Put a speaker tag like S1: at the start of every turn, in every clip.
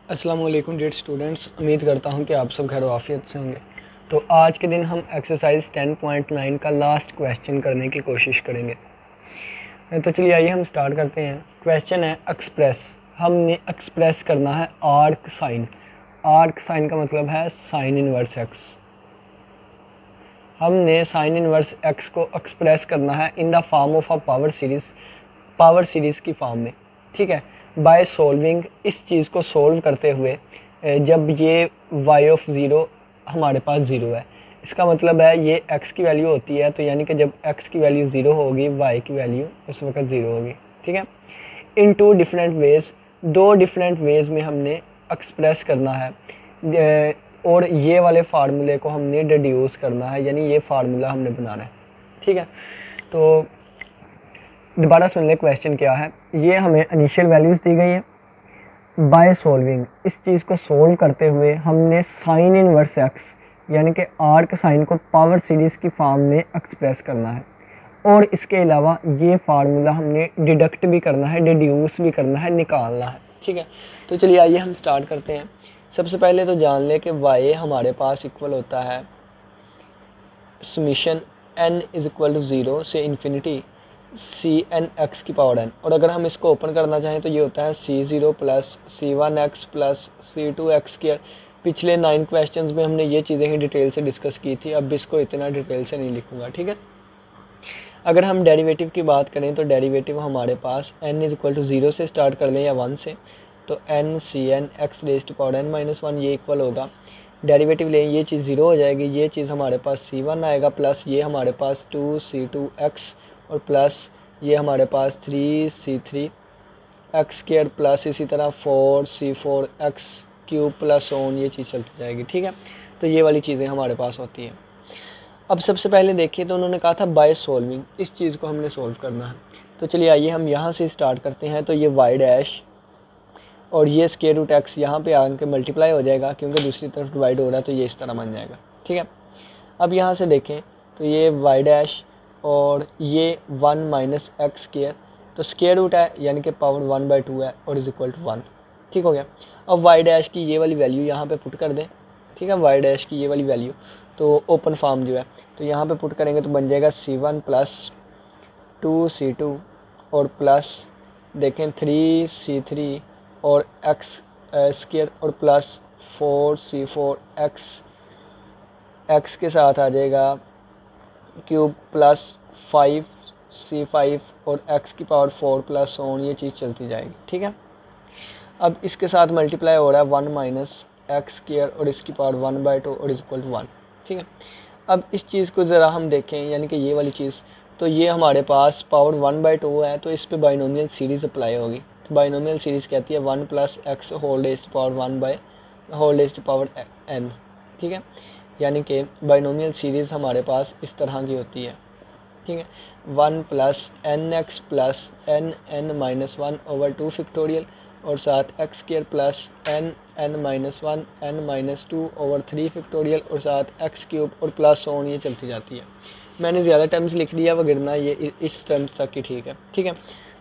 S1: अस्सलाम वालेकुम dear students, उम्मीद करता हूँ कि आप सब खैर वाफियत से होंगे। तो आज के दिन हम एक्सरसाइज 10.9 का लास्ट क्वेश्चन करने की कोशिश करेंगे। तो चलिए आइए हम स्टार्ट करते हैं। क्वेश्चन है एक्सप्रेस। हमने एक्सप्रेस करना है आर्क साइन। आर्क साइन का मतलब है साइन इनवर्स एक्स। हमने साइन इनवर्स एक्स को एक्सप्रेस करना है in the form of a power series की फॉर्म में। ठीक है, बाय सॉल्विंग, इस चीज़ को सॉल्व करते हुए जब ये y ऑफ ज़ीरो हमारे पास ज़ीरो है, इसका मतलब है ये x की वैल्यू होती है, तो यानी कि जब x की वैल्यू ज़ीरो होगी y की वैल्यू उस वक्त ज़ीरो होगी। ठीक है, इन टू डिफरेंट वेज, दो डिफरेंट वेज में हमने एक्सप्रेस करना है और ये वाले फार्मूले को हमने डिड्यूस करना है, यानी ये फार्मूला हमने बनाना है। ठीक है, तो दोबारा सुन ले क्वेश्चन क्या है। ये हमें इनिशियल वैल्यूज़ दी गई है। बाय सॉल्विंग, इस चीज़ को सोल्व करते हुए हमने साइन इनवर्स एक्स यानी कि आर्क साइन को पावर सीरीज़ की फॉर्म में एक्सप्रेस करना है, और इसके अलावा ये फार्मूला हमने डिडक्ट भी करना है, डिड्यूस भी करना है, निकालना है। ठीक है, तो चलिए आइए हम स्टार्ट करते हैं। सबसे पहले तो जान लें कि y हमारे पास इक्वल होता है summation n is equal to zero से इन्फिनिटी सी एन एक्स की पावर n, और अगर हम इसको ओपन करना चाहें तो ये होता है c0 plus c1x plus c2x square. पिछले 9 क्वेश्चंस में हमने ये चीज़ें ही डिटेल से डिस्कस की थी, अब इसको इतना डिटेल से नहीं लिखूंगा। ठीक है, अगर हम डेरिवेटिव की बात करें तो डेरिवेटिव हमारे पास n is equal to zero से स्टार्ट कर लें या 1 से, तो n C N X raise to power n minus one ये इक्वल होगा, डेरिवेटिव लें ये चीज़ ज़ीरो हो जाएगी, ये चीज़ हमारे पास c1 आएगा प्लस ये हमारे पास 2c2x और प्लस ये हमारे पास 3c3 एक्स स्क्वायर प्लस इसी तरह 4c4 x cube plus on ये चीज़ चलती जाएगी। ठीक है, तो ये वाली चीज़ें हमारे पास होती हैं। अब सबसे पहले देखिए तो उन्होंने कहा था बाय सॉल्विंग, इस चीज़ को हमने सोल्व करना है। तो चलिए आइए हम यहाँ से स्टार्ट करते हैं। तो ये वाई डैश और ये स्क्वायर रूट एक्स यहाँ पे आके मल्टीप्लाई हो जाएगा, क्योंकि दूसरी तरफ डिवाइड हो रहा है तो ये इस तरह बन जाएगा। ठीक है, अब यहाँ से देखें तो ये वाई डैश और ये 1 माइनस एक्स स्क्वायर, तो स्क्वायर रूट है यानी कि पावर 1/2 है और इज इक्वल टू 1। ठीक हो गया। अब वाई डैश की ये वाली वैल्यू यहाँ पे पुट कर दें। ठीक है, वाई डैश की ये वाली वैल्यू तो ओपन फॉर्म जो है तो यहाँ पे पुट करेंगे तो बन जाएगा c1 प्लस 2c2 और प्लस देखें 3c3 और एक्स स्क्वायर और प्लस 4c4 एक्स के साथ आ जाएगा क्यूब प्लस 5c5 और x की पावर 4 प्लस ऑन ये चीज़ चलती जाएगी। ठीक है, अब इसके साथ मल्टीप्लाई हो रहा है 1 माइनस एक्स स्क्वायर और इसकी पावर 1/2 और इज इक्वल टू 1। ठीक है, अब इस चीज़ को ज़रा हम देखें, यानी कि ये वाली चीज़ तो ये हमारे पास पावर 1/2 है, तो इस पर बाइनोमियल सीरीज़ अप्लाई होगी। तो बाइनोमियल सीरीज़ कहती है 1 plus X whole raise to power 1 by whole raise to power n। ठीक है, यानी कि बाइनोमियल सीरीज़ हमारे पास इस तरह की होती है। ठीक है, 1 plus N X plus N N minus one over 2 factorial और साथ X square plus N N minus one N minus 2 over 3 factorial और साथ एक्स क्यूब और प्लस ऑन ये चलती जाती है। मैंने ज़्यादा टर्म्स लिख लिया वगैरह, ये इस टर्म्स तक ही ठीक है। ठीक है,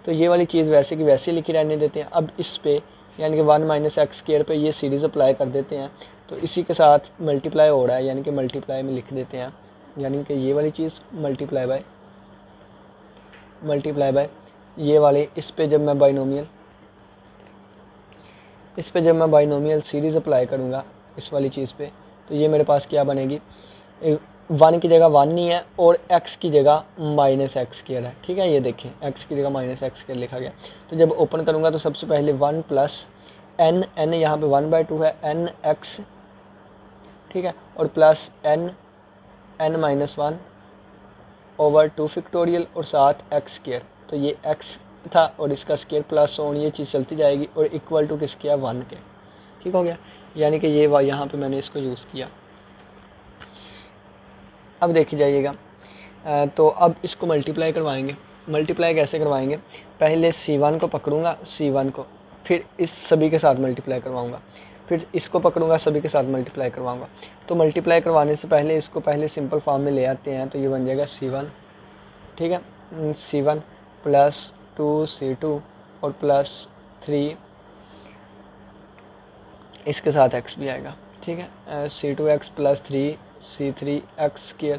S1: तो ये वाली चीज़ वैसे की वैसे लिखी रहने देते हैं। अब इस पे यानी कि 1 माइनस एक्स स्क्वायर पर ये सीरीज़ अप्लाई कर देते हैं, तो इसी के साथ मल्टीप्लाई हो रहा है, यानी कि मल्टीप्लाई में लिख देते हैं, यानी कि ये वाली चीज़ मल्टीप्लाई बाय ये वाले इस पे जब मैं बाइनोमियल सीरीज़ अप्लाई करूँगा इस वाली चीज़ पे, तो ये मेरे पास क्या बनेगी, 1 की जगह 1 नहीं है और x की जगह माइनस एक्स स्क्वायर है। ठीक है, ये देखें x की जगह माइनस एक्स स्क्वायर लिखा गया। तो जब ओपन करूँगा तो सबसे पहले 1 प्लस एन यहाँ पे 1/2 है एन एक्स। ठीक है, और plus N minus one over 2 factorial और साथ एक्स स्क्वायर, तो ये x था और इसका स्क्वायर प्लस ऑन ये चीज़ चलती जाएगी और इक्वल टू किसके है 1 के। ठीक हो गया, यानी कि ये यहाँ पे मैंने इसको यूज़ किया। अब देखी जाइएगा, तो अब इसको मल्टीप्लाई करवाएंगे। मल्टीप्लाई कैसे करवाएंगे, पहले c1 को पकड़ूंगा, c1 को फिर इस सभी के साथ मल्टीप्लाई करवाऊंगा, फिर इसको पकड़ूंगा सभी के साथ मल्टीप्लाई करवाऊंगा। तो मल्टीप्लाई करवाने से पहले इसको पहले सिंपल फॉर्म में ले आते हैं, तो ये बन जाएगा c1। ठीक है, c1 प्लस 2c2 और प्लस 3 इसके साथ x भी आएगा, ठीक है। c2x plus 3c3x²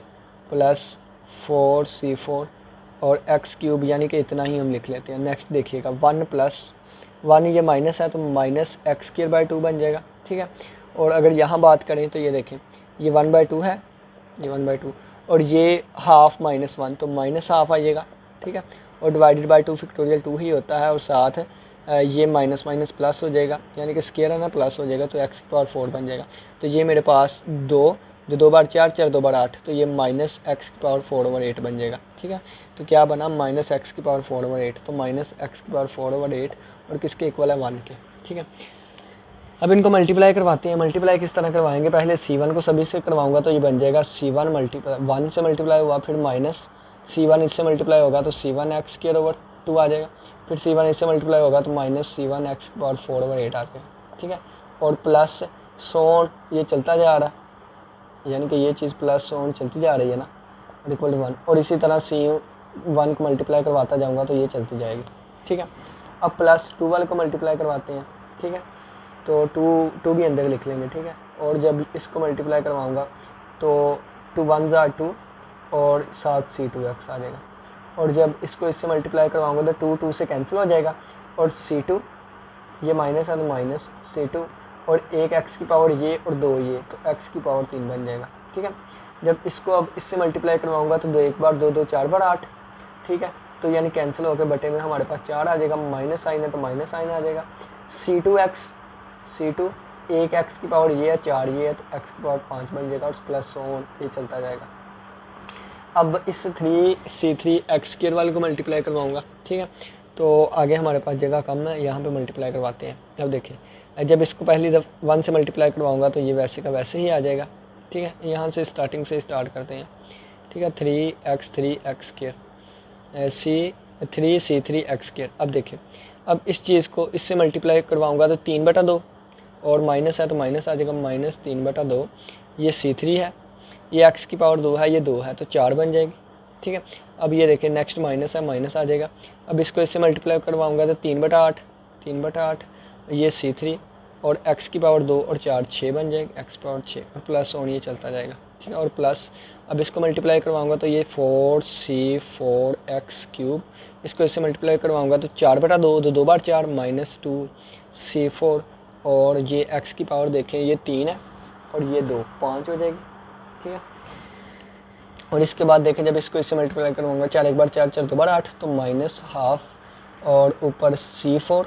S1: plus 4c4 और x क्यूब, यानी कि इतना ही हम लिख लेते हैं। नेक्स्ट देखिएगा 1 प्लस 1, ये माइनस है तो माइनस x² 2 बन जाएगा, ठीक है। और अगर यहाँ बात करें तो ये देखें, ये 1/2 है, ये 1/2, और ये हाफ -1 तो माइनस हाफ आइएगा, ठीक है। और डिवाइडेड बाई 2 फैक्टोरियल 2 ही होता है, और साथ ये माइनस माइनस प्लस हो जाएगा, यानी कि स्क्वायर है ना, प्लस हो जाएगा तो x⁴ बन जाएगा। तो ये मेरे पास 2, जो 2 बार 4, 4 2 बार 8, तो ये माइनस x⁴/8 बन जाएगा, ठीक है। तो क्या बना, माइनस x⁴/8, तो माइनस x⁴/8 और किसके इक्वल है, 1 के, ठीक है। अब इनको मल्टीप्लाई करवाते हैं। मल्टीप्लाई किस तरह करवाएंगे, पहले c1 को सभी से करवाऊंगा तो ये बन जाएगा c1 मल्टीप्लाई 1 से मल्टीप्लाई हुआ, फिर माइनस c1 इससे मल्टीप्लाई होगा तो c1x²/2 आ जाएगा, फिर c1 इससे मल्टीप्लाई होगा तो माइनस c1x⁴/8 आ जाएगा, ठीक है। और प्लस सोन ये चलता जा रहा है, यानी कि ये चीज़ प्लस सोन चलती जा रही है ना, और इक्वल टू 1, और इसी तरह c1 को मल्टीप्लाई करवाता जाऊँगा तो ये चलती जाएगी, ठीक है। अब प्लस 2 वाले को मल्टीप्लाई करवाते हैं, ठीक है। तो 2 भी अंदर लिख लेंगे, ठीक है। और जब इसको मल्टीप्लाई करवाऊँगा तो 2 1 ज़ा 2 और साथ c2x आ जाएगा, और जब इसको इससे मल्टीप्लाई करवाऊँगा तो 2 से कैंसिल हो जाएगा, और c2 ये माइनस है तो माइनस c2 और 1 x⁴ ये और 2 ये, तो x⁴ बन जाएगा, ठीक है। जब इसको अब इससे मल्टीप्लाई करवाऊँगा तो 2 1 बार 2 2 4 बार 8, ठीक है। तो यानी कैंसिल होकर बटे में हमारे पास 4 आ जाएगा, माइनस साइन है तो माइनस साइन आ जाएगा। c2 1 x⁴ ये है, 4 ये है, तो x⁴ बन जाएगा, और प्लस सोन ये चलता जाएगा। अब इस 3c3x² वाले को मल्टीप्लाई करवाऊँगा, ठीक है। तो आगे हमारे पास जगह कम है, यहाँ पे मल्टीप्लाई करवाते हैं। अब देखिए, जब इसको पहली दफ़ा 1 से मल्टीप्लाई करवाऊँगा तो ये वैसे का वैसे ही आ जाएगा, ठीक है। यहाँ से स्टार्टिंग से स्टार्ट करते हैं, ठीक है। 3x c3c3x²। अब देखिए, अब इस चीज़ को इससे मल्टीप्लाई करवाऊँगा तो 3/2, और माइनस है तो माइनस आ जाएगा, माइनस 3/2, ये c3 है, ये x⁴ 2 है, ये 2 है, तो 4 बन जाएगी, ठीक है। अब ये देखिए नेक्स्ट माइनस है, माइनस आ जाएगा। अब इसको इससे मल्टीप्लाई करवाऊँगा तो 3/8, ये c3 और x⁴ 2 और 4 6 बन जाएगी, x⁴ 6, और प्लस ऑन ये चलता जाएगा, ठीक है। और प्लस अब इसको मल्टीप्लाई करवाऊँगा तो ये 4c4x³, इसको इससे मल्टीप्लाई करवाऊँगा तो 4/2, 2 2 बार 4 माइनस 2c4, और ये x⁴ देखें ये 3 है और ये 2 5 हो जाएगी, ठीक है। और इसके बाद देखें, जब इसको इससे मल्टीप्लाई करवाऊँगा 4 1 बार 4 4 2 बार 8, तो माइनस हाफ, और ऊपर c4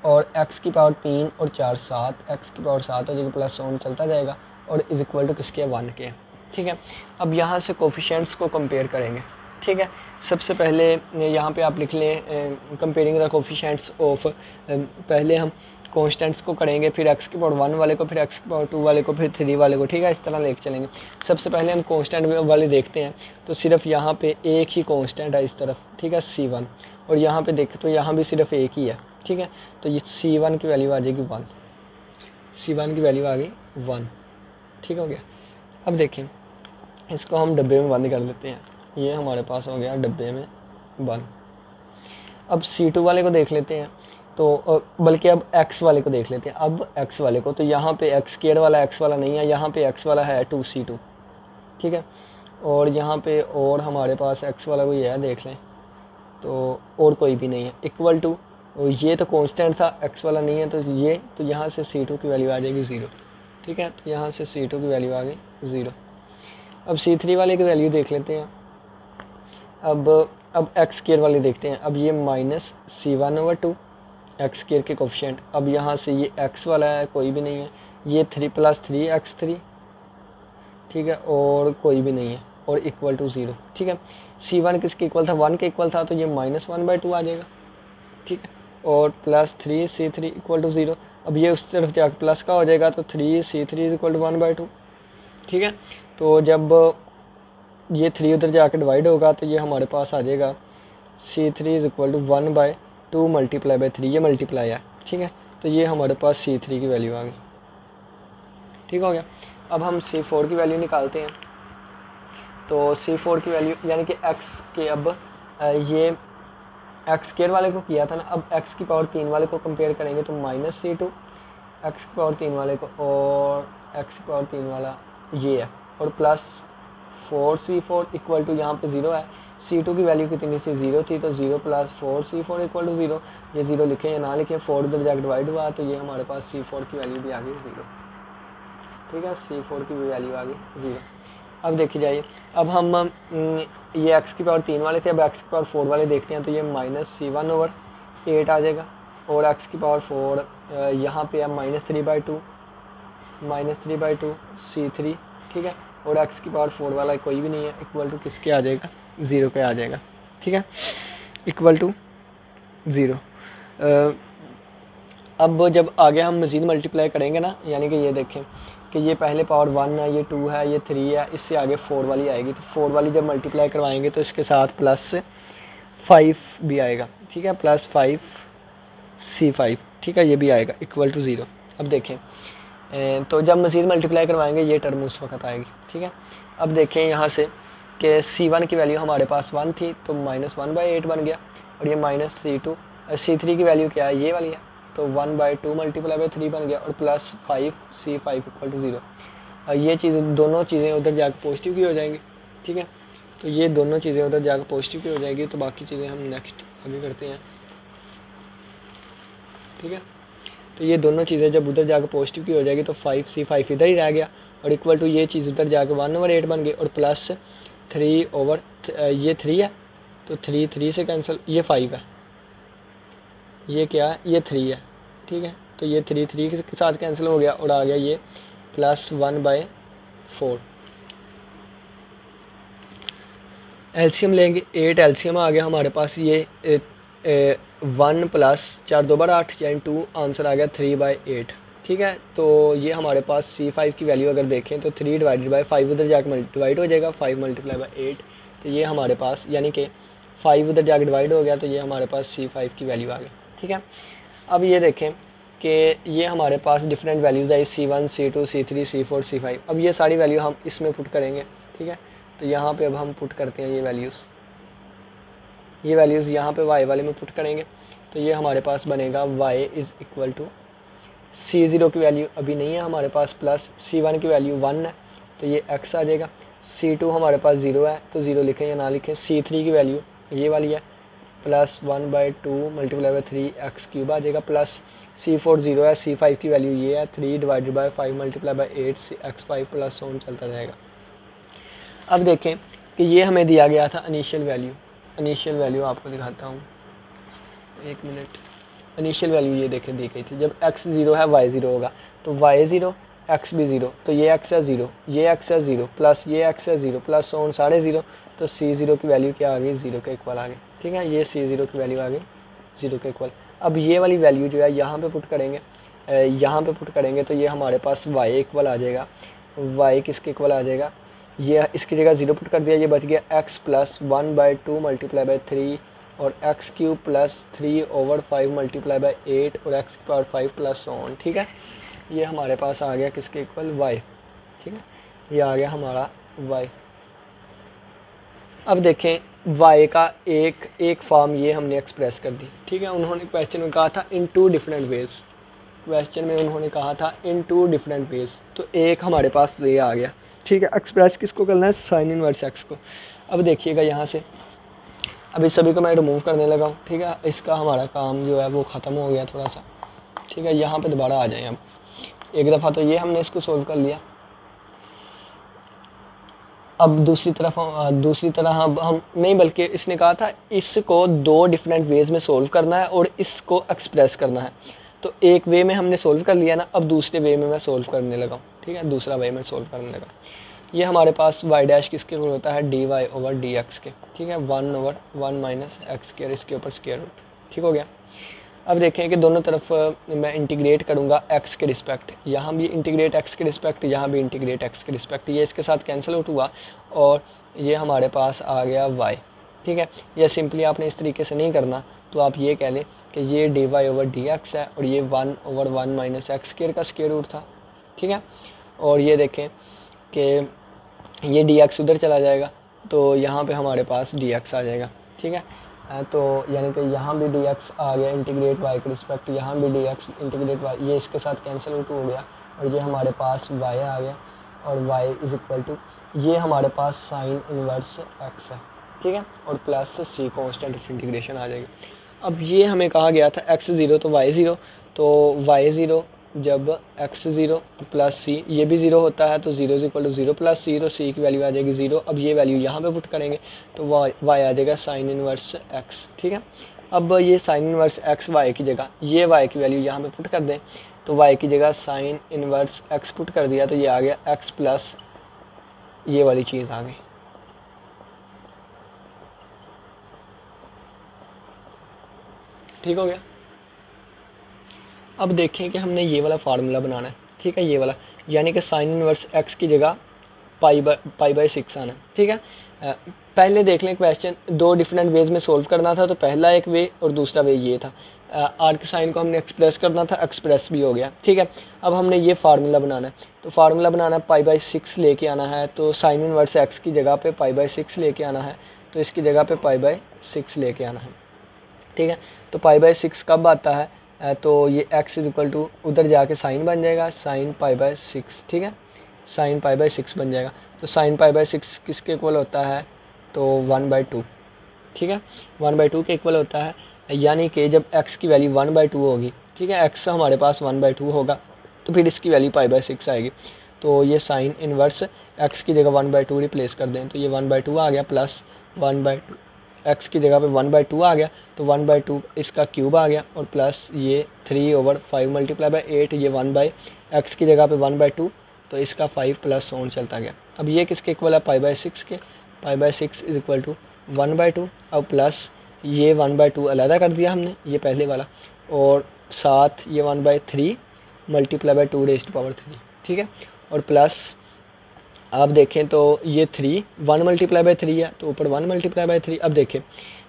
S1: और x⁴ 3 और 4 7, x⁴ 7 हो जाएगी, प्लस ऑन चलता जाएगा, और इज इक्वल टू किसके, 1 के, ठीक है। अब यहाँ से कोफिशिएंट्स को कंपेयर करेंगे, ठीक है। सबसे पहले यहाँ पे आप लिख लें कंपेयरिंग द कोफिशिएंट्स ऑफ, पहले हम कॉन्स्टेंट्स को करेंगे, फिर x⁴ 1 वाले को, फिर x⁴ 2 वाले को, फिर 3 वाले को, ठीक है। इस तरह लेके चलेंगे। सबसे पहले हम कॉन्स्टेंट वाले देखते हैं, तो सिर्फ यहाँ पे एक ही कॉन्स्टेंट है इस तरफ, ठीक है, c1, और यहाँ पे देखें तो यहाँ भी सिर्फ एक ही है, ठीक है। तो ये c1 की वैल्यू आ जाएगी 1, c1 की वैल्यू आ गई 1, ठीक हो गया। अब देखें, इसको हम डब्बे में बंद कर देते हैं, ये हमारे पास हो गया डब्बे में बंद। अब c2 वाले को देख लेते हैं, तो बल्कि अब x वाले को देख लेते हैं। अब x वाले को, तो यहाँ पे x² वाला x वाला नहीं है, यहाँ पे x वाला है 2c2, ठीक है। और यहाँ पे और हमारे पास x वाला कोई है, देख लें, तो और कोई भी नहीं है, इक्वल टू, ये तो कांस्टेंट था, x वाला नहीं है, तो ये, तो यहाँ से c2 की वैल्यू आ जाएगी 0, ठीक है। तो यहाँ से c2 की वैल्यू आ गई 0। अब c3 वाले की वैल्यू देख लेते हैं। अब x² वाले देखते हैं। अब ये माइनस c1/2 x² के कोफिशिएंट। अब यहाँ से ये x वाला है, कोई भी नहीं है, ये 3 + 3x3, ठीक है, और कोई भी नहीं है, और इक्वल टू 0, ठीक है। c1 किसके इक्वल था, 1 के इक्वल था, तो ये -1/2 आ जाएगा, ठीक है। और प्लस 3c3 इक्वल टू 0। अब ये उस तरफ जाकर प्लस का हो जाएगा, तो 3c3 इक्वल टू 1/2, ठीक है। तो जब ये 3 उधर जाकर डिवाइड होगा तो ये हमारे पास आ जाएगा c3 equal to 1/2 multiply by 3, ये मल्टीप्लाई है, ठीक है। तो ये हमारे पास c3 की वैल्यू आ गई, ठीक हो गया। अब हम c4 की वैल्यू निकालते हैं। तो c4 की वैल्यू यानी कि x के, अब ये x² वाले को किया था ना, अब x⁴ 3 वाले को कंपेयर करेंगे तो -c2 एक्स की पावर 3 वाले को और एक्स की पावर 3 वाला ये है, और प्लस 4c4 इक्वल टू यहाँ पे 0 है, c2 की वैल्यू कितनी थी 0 थी, तो 0 प्लस 4c4 इक्वल टू 0, ये 0 लिखें या ना लिखें, 4 उधर जाकर डिवाइड हुआ तो ये हमारे पास c4 की वैल्यू भी आ गई 0। ठीक है, c4 की भी वैल्यू आ गई 0। अब देखी जाइए, अब हम ये x की पावर 3 वाले थे, अब x की पावर 4 वाले देखते हैं, तो ये -c1/8 आ जाएगा, और x की पावर 4 यहाँ पे है -3/2 c3। ठीक है, और x की पावर 4 वाला कोई भी नहीं है, इक्वल टू किसके आ जाएगा 0 पे आ जाएगा। ठीक है, इक्वल टू 0। अब जब आगे हम मज़ीद मल्टीप्लाई करेंगे ना, यानी कि ये देखें कि ये पहले पावर 1 है, ये 2 है, ये 3 है, इससे आगे 4 वाली आएगी, तो 4 वाली जब मल्टीप्लाई करवाएंगे तो इसके साथ +5 भी आएगा। ठीक है, +5c5। ठीक है, ये भी आएगा इक्वल टू 0। अब देखें तो जब मज़ीद मल्टीप्लाई करवाएंगे ये टर्म उस वक्त आएगी। ठीक है, अब देखें यहाँ से कि c1 की वैल्यू हमारे पास 1 थी, तो -1/8 बन गया, और ये -c3 की वैल्यू क्या है, ये वाली है, तो 1/2 मल्टीप्लाई बाई 3 बन गया, और +5c5 इक्वल टू 0। ये चीज़ दोनों चीज़ें उधर जाकर पॉजिटिव की हो जाएंगी। ठीक है, तो ये दोनों चीज़ें उधर जाकर पॉजिटिव की हो जाएगी, तो बाकी चीज़ें हम नेक्स्ट आगे करते हैं। ठीक है, तो ये दोनों चीज़ें जब उधर जाकर पॉजिटिव की हो जाएगी तो 5c5 इधर ही रह गया, और इक्वल टू ये चीज़ उधर जाकर 1/8 बन गई, और +3 ये 3 है, तो 3 से कैंसिल, ये 5 है, ये क्या है, ये 3 है। ठीक है, तो ये 3 के साथ कैंसिल हो गया, और आ गया ये +1/4। एलसीएम लेंगे, 8 एलसीएम आ गया हमारे पास, ये 1 + 4 2 = 8 यानी 2, आंसर आ गया 3/8। ठीक है, तो ये हमारे पास c5 की वैल्यू अगर देखें तो 3 डिवाइडेड बाई 5 उधर जाकर डिवाइड हो जाएगा, 5 मल्टीप्लाई बाई 8, तो ये हमारे पास यानी कि 5 उधर जाकर डिवाइड हो गया, तो ये हमारे पास c5 की वैल्यू आ गई। ठीक है, अब ये देखें कि ये हमारे पास डिफरेंट वैल्यूज़ आई, c1 c2 c3 c4 c5। अब ये सारी वैल्यू हम इसमें पुट करेंगे। ठीक है, तो यहाँ पे अब हम पुट करते हैं ये वैल्यूज़ यहाँ पे y वाले में पुट करेंगे, तो ये हमारे पास बनेगा y is equal to c0 की वैल्यू अभी नहीं है हमारे पास, प्लस c1 की वैल्यू 1 है, तो ये x आ जाएगा, c2 हमारे पास 0 है, तो 0 लिखें या ना लिखें, c3 की वैल्यू ये वाली है, +1/2 मल्टीप्लाई बाई 3x³ आ जाएगा, प्लस c4 0 है, c5 की वैल्यू ये है, 3 divided by 5 multiply by 8 x5 plus on चलता जाएगा। अब देखें कि ये हमें दिया गया था इनिशियल वैल्यू आपको दिखाता हूँ, एक मिनट। इनिशियल वैल्यू ये देखें दी गई थी, जब x 0 है y 0 होगा, तो y 0 x भी 0, तो ये x है 0, ये x है 0, प्लस ये x है 0, प्लस ऑन साढ़े 0, तो c0 की वैल्यू क्या आ गई, 0 के इक्वल आ गई। ठीक है, ये c0 की वैल्यू आ गई 0 के इक्वल। अब ये वाली वैल्यू जो है यहाँ पे पुट करेंगे, तो ये हमारे पास y इक्वल आ जाएगा, y किसके इक्वल आ जाएगा, ये इसकी जगह 0 पुट कर दिया, ये बच गया x + 1/2 मल्टीप्लाई बाई 3 और x³ + 3/5 मल्टीप्लाई बाई 8 और x⁵ प्लस ऑन। ठीक है, ये हमारे पास आ गया किसके इक्वल, y। ठीक है, ये आ गया हमारा y। अब देखें y का एक फॉर्म ये हमने एक्सप्रेस कर दी। ठीक है, उन्होंने क्वेश्चन में कहा था इन 2 डिफरेंट वेज, तो एक हमारे पास ये आ गया। ठीक है, एक्सप्रेस किसको करना है, साइन इनवर्स x को। अब देखिएगा यहाँ से, अभी सभी को मैं रिमूव करने लगा हूँ। ठीक है, इसका हमारा काम जो है वो ख़त्म हो गया थोड़ा सा। ठीक है, यहाँ पे दोबारा आ जाए। अब एक दफ़ा तो ये हमने इसको सोल्व कर लिया, अब दूसरी तरह हम नहीं, बल्कि इसने कहा था इसको 2 डिफरेंट वेज में सोल्व करना है और इसको एक्सप्रेस करना है। तो एक वे में हमने सोल्व कर लिया ना, अब दूसरे वे में मैं सोल्व करने लगा हूँ। ठीक है, दूसरा वे में सोल्व करने लगा। ये हमारे पास y' किसके ऊपर होता है, dy/dx के। ठीक है, 1/1 - x², इसके ऊपर स्क्वायर रूट। ठीक हो गया। अब देखें कि दोनों तरफ मैं इंटीग्रेट करूँगा x के रिस्पेक्ट, यहाँ भी इंटीग्रेट x के रिस्पेक्ट, यहाँ भी इंटीग्रेट x के रिस्पेक्ट, ये इसके साथ कैंसिल आउट हुआ और ये हमारे पास आ गया y। ठीक है, यह सिंपली आपने इस तरीके से नहीं करना, तो आप ये कह लें कि ये dy/dx है और ये 1/1 - x² का स्क्वायर रूट था। ठीक है, और ये देखें कि ये dx उधर चला जाएगा, तो यहाँ पे हमारे पास dx आ जाएगा। ठीक है, तो यानी कि यहाँ भी डी एक्स आ गया इंटीग्रेट वाई के रिस्पेक्ट, यहाँ भी डी एक्स इंटीग्रेट वाई, ये इसके साथ कैंसिल आउट हो गया और ये हमारे पास वाई आ गया और वाई इज इक्वल टू ये हमारे पास साइन इनवर्स एक्स है, ठीक है, और plus C constant of integration आ जाएगी। अब ये हमें कहा गया था एक्स ज़ीरो तो वाई ज़ीरो, तो वाई ज़ीरो जब एक्स ज़ीरो प्लस सी, ये भी ज़ीरो होता है तो zero is equal to zero plus C, तो सी की वैल्यू आ जाएगी ज़ीरो। अब ये वैल्यू यहाँ पे पुट करेंगे तो वाई आ जाएगा साइन इनवर्स एक्स, ठीक है। अब ये साइन इनवर्स एक्स वाई की जगह ये वाई की वैल्यू यहाँ पे पुट कर दें, तो वाई की जगह साइन इनवर्स एक्स पुट कर दिया तो ये आ गया एक्स प्लस ये वाली चीज़ आ गई, ठीक हो गया। अब देखें कि हमने ये वाला फार्मूला बनाना है, ठीक है, ये वाला यानी कि साइन इनवर्स एक्स की जगह पाई बाई 6 आना है, ठीक है। पहले देख लें क्वेश्चन, दो डिफरेंट वेज में सोल्व करना था, तो पहला एक वे और दूसरा वे ये था। आर के साइन को हमने एक्सप्रेस करना था, एक्सप्रेस भी हो गया, ठीक है। अब हमने ये फार्मूला बनाना है, तो फार्मूला बनाना है पाई बाई 6 लेके आना है, तो साइन इनवर्स एक्स की जगह पे पाई बाई 6 लेके आना है, तो इसकी जगह पे पाई बाई 6 लेके आना है, ठीक है। तो पाई बाई 6 कब आता है, तो ये x इज इक्वल टू उधर जाके साइन बन जाएगा साइन पाई बाई 6, ठीक है, साइन पाई बाई 6 बन जाएगा। तो साइन पाई बाई 6 किसके इक्वल होता है, तो 1/2, ठीक है, 1/2 के इक्वल होता है, यानी कि जब x की वैल्यू 1/2 होगी, ठीक है, x हमारे पास 1/2 होगा तो फिर इसकी वैल्यू पाई बाई 6 आएगी। तो ये साइन इनवर्स x की जगह 1/2 रिप्लेस कर दें, तो ये 1/2 आ गया प्लस 1/2, x की जगह पे 1/2 आ गया तो 1/2 इसका क्यूब आ गया और प्लस ये 3/5 मल्टीप्लाई बाई 8, ये 1/x की जगह पे 1/2 तो इसका 5 प्लस ऑन चलता गया। अब ये किसके इक्वल है, पाई बाई 6 के, pi by 6 is equal to 1/2, अब प्लस ये 1/2 अलहदा कर दिया हमने ये पहले वाला, और साथ ये 1/3 मल्टीप्लाई बाई 2⁻3, ठीक है, और प्लस आप देखें तो ये 1 मल्टीप्लाई बाई 3 है तो ऊपर 1 मल्टीप्लाई बाई 3। अब देखें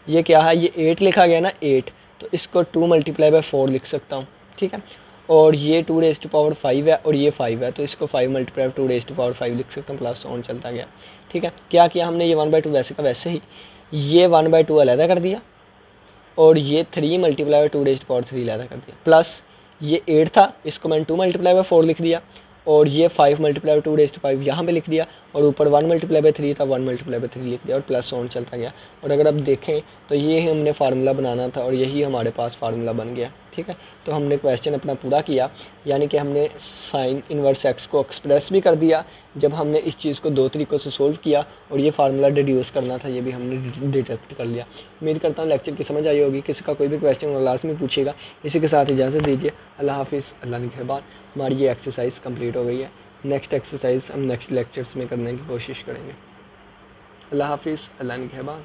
S1: ये क्या है, ये 8 लिखा गया ना 8, तो इसको 2 मल्टीप्लाई बाई 4 लिख सकता हूँ, ठीक है, और ये 2⁻5 है और ये 5 है तो इसको 5 मल्टीप्लाई 2⁻5 लिख सकता हूँ, प्लस ऑन चलता गया, ठीक है। क्या किया हमने, ये 1/2 वैसे का वैसे ही, ये 1/2 अलहदा कर दिया और ये 3 मल्टीप्लाई बाई 2⁻3 अलहदा कर दिया, प्लस ये 8 था इसको मैंने 2 मल्टीप्लाई बाई 4 लिख दिया और ये 5 मल्टीप्लाई बाई 2⁻5 यहाँ पे लिख दिया और ऊपर 1 मल्टीप्लाई बाई 3 था 1 मल्टीप्लाई बाई 3 लिख दिया और प्लस ऑन चलता गया। और अगर आप देखें तो ये ही हमने फार्मूला बनाना था और यही हमारे पास फार्मूला बन गया, ठीक है। तो हमने क्वेश्चन अपना पूरा किया, यानी कि हमने साइन इनवर्स एक्स को एक्सप्रेस भी कर दिया जब हमने इस चीज़ को दो तरीक़ों से सोल्व किया, और ये फार्मूला डिड्यूस करना था ये भी हमने डिटेक्ट कर लिया। उम्मीद करता हूँ लेक्चर की समझ आई होगी, किसी का कोई भी क्वेश्चन लाजमी पूछेगा। इसी के साथ इजाज़त दीजिए, अल्लाह हाफिज़, अल्लाह निगहबान। हमारी ये एक्सरसाइज कंप्लीट हो गई है, नेक्स्ट एक्सरसाइज हम नेक्स्ट लेक्चर्स में करने की कोशिश करेंगे। अल्लाह हाफिज़, अल्लाह निगहबान।